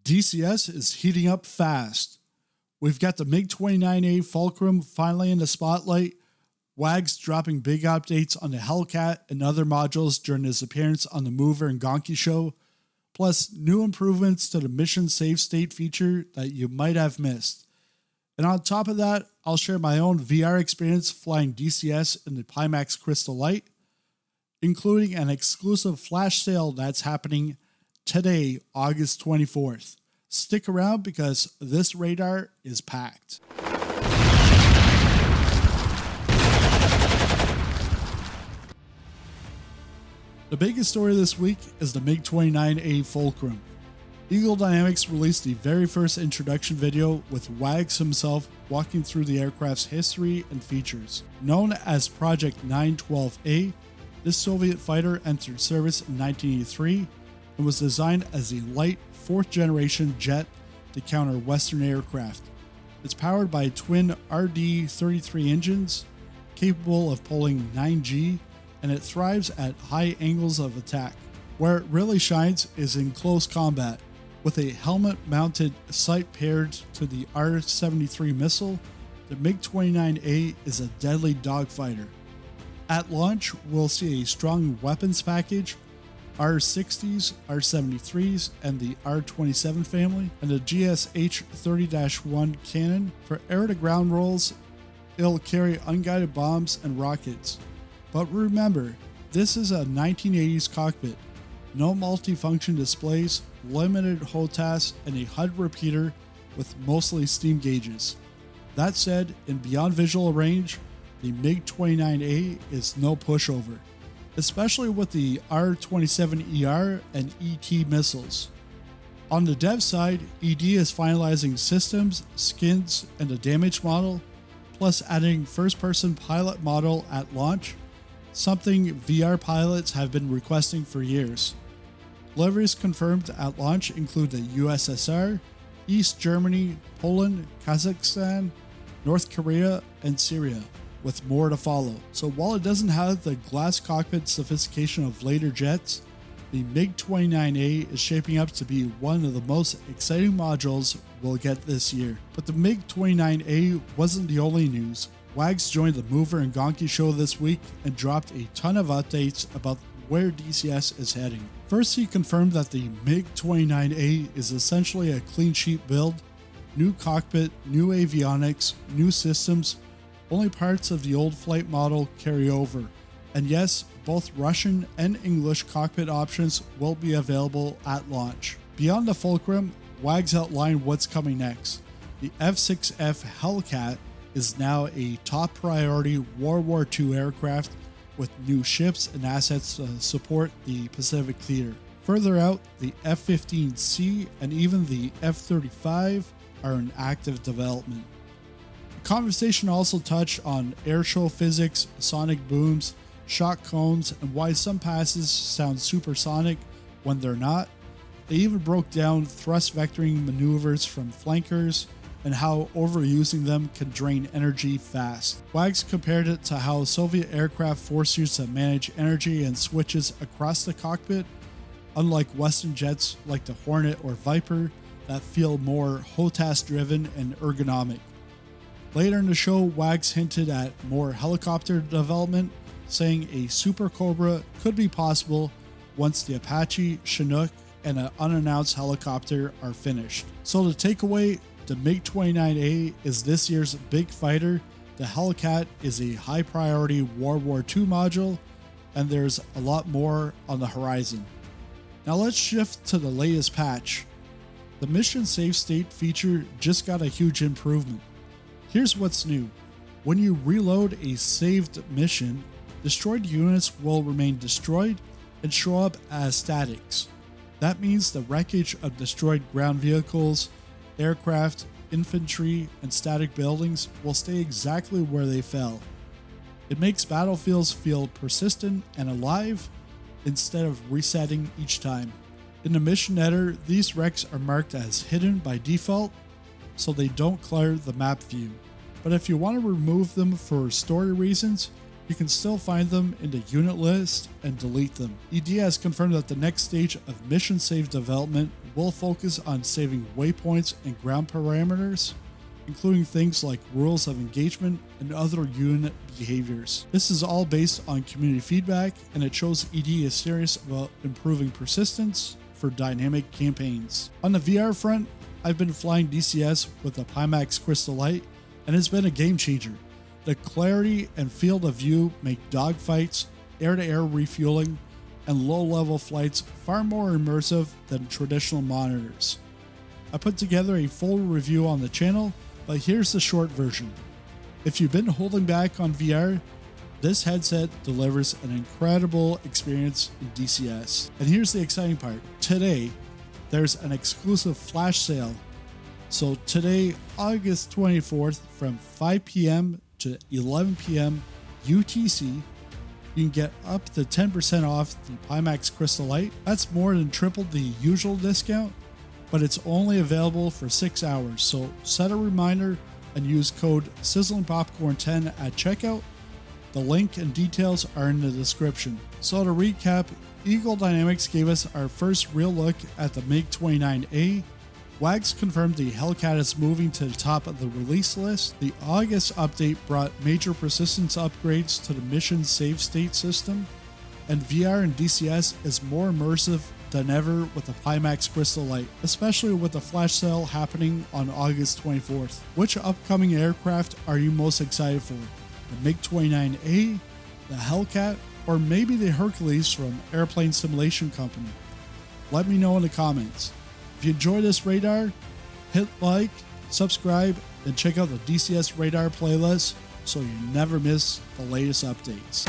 DCS is heating up fast. We've got the MiG-29A Fulcrum finally in the spotlight, Wags dropping big updates on the Hellcat and other modules during his appearance on the Mover Gonky Show, plus new improvements to the mission save state feature that you might have missed. And on top of that, I'll share my own VR experience flying DCS in the Pimax Crystal Light, including an exclusive flash sale that's happening today, August 24th. Stick around because this radar is packed. The biggest story this week is the MiG-29A Fulcrum. Eagle Dynamics released the very first introduction video with Wags himself walking through the aircraft's history and features. Known as Project 912A, this Soviet fighter entered service in 1983 and was designed as a light 4th generation jet to counter Western aircraft. It's powered by twin RD-33 engines, capable of pulling 9G, and it thrives at high angles of attack. Where it really shines is in close combat. With a helmet-mounted sight paired to the R-73 missile, the MiG-29A is a deadly dogfighter. At launch, we'll see a strong weapons package, R-60s, R-73s, and the R-27 family, and a GSH-30-1 cannon. For air-to-ground rolls, it'll carry unguided bombs and rockets. But remember, this is a 1980s cockpit. No multifunction displays, limited HOTAS, and a HUD repeater with mostly steam gauges. That said, in beyond visual range, the MiG-29A is no pushover, especially with the R-27ER and ET missiles. On the dev side, ED is finalizing systems, skins, and a damage model, plus adding first-person pilot model at launch, something VR pilots have been requesting for years. Deliveries confirmed at launch include the USSR, East Germany, Poland, Kazakhstan, North Korea, and Syria, with more to follow. So while it doesn't have the glass cockpit sophistication of later jets, the MiG-29A is shaping up to be one of the most exciting modules we'll get this year. But the MiG-29A wasn't the only news. Wags joined the Mover Gonky Show this week and dropped a ton of updates about where DCS is heading. First, he confirmed that the MiG-29A is essentially a clean sheet build, new cockpit, new avionics, new systems, only parts of the old flight model carry over. And yes, both Russian and English cockpit options will be available at launch. Beyond the Fulcrum, Wags outlined what's coming next. The F-6F Hellcat is now a top priority World War II aircraft with new ships and assets to support the Pacific Theater. Further out, the F-15C and even the F-35 are in active development. The conversation also touched on airshow physics, sonic booms, shock cones, and why some passes sound supersonic when they're not. They even broke down thrust vectoring maneuvers from flankers and how overusing them can drain energy fast. Wags compared it to how Soviet aircraft forced you to manage energy and switches across the cockpit, unlike Western jets like the Hornet or Viper that feel more HOTAS driven and ergonomic. Later in the show, Wags hinted at more helicopter development, saying a Super Cobra could be possible once the Apache, Chinook, and an unannounced helicopter are finished. So the takeaway, the MiG-29A is this year's big fighter, the Hellcat is a high priority World War II module, and there's a lot more on the horizon. Now let's shift to the latest patch. The mission save state feature just got a huge improvement. Here's what's new. When you reload a saved mission, destroyed units will remain destroyed and show up as statics. That means the wreckage of destroyed ground vehicles, aircraft, infantry, and static buildings will stay exactly where they fell. It makes battlefields feel persistent and alive instead of resetting each time. In the mission editor, these wrecks are marked as hidden by default, so they don't clutter the map view. But if you want to remove them for story reasons, you can still find them in the unit list and delete them. ED has confirmed that the next stage of mission save development will focus on saving waypoints and ground parameters, including things like rules of engagement and other unit behaviors. This is all based on community feedback, and it shows ED is serious about improving persistence for dynamic campaigns. On the VR front, I've been flying DCS with the Pimax Crystal Light, and it's been a game changer. The clarity and field of view make dogfights, air-to-air refueling, and low-level flights far more immersive than traditional monitors. I put together a full review on the channel, but here's the short version. If you've been holding back on VR, this headset delivers an incredible experience in DCS. And here's the exciting part. Today, there's an exclusive flash sale. So today, August 24th, from 5 p.m. to 11 p.m. UTC, you can get up to 10% off the Pimax Crystal Light. That's more than triple the usual discount, but it's only available for 6 hours. So set a reminder and use code SizzlingPopcorn10 at checkout. The link and details are in the description. So to recap, Eagle Dynamics gave us our first real look at the MiG-29A. WAGS confirmed the Hellcat is moving to the top of the release list. The August update brought major persistence upgrades to the mission save state system. And VR and DCS is more immersive than ever with the Pimax Crystal Light, especially with the flash sale happening on August 24th. Which upcoming aircraft are you most excited for? The MiG-29A, the Hellcat, or maybe the Hercules from Airplane Simulation Company? Let me know in the comments. If you enjoy this radar, hit like, subscribe, and check out the DCS Radar playlist so you never miss the latest updates.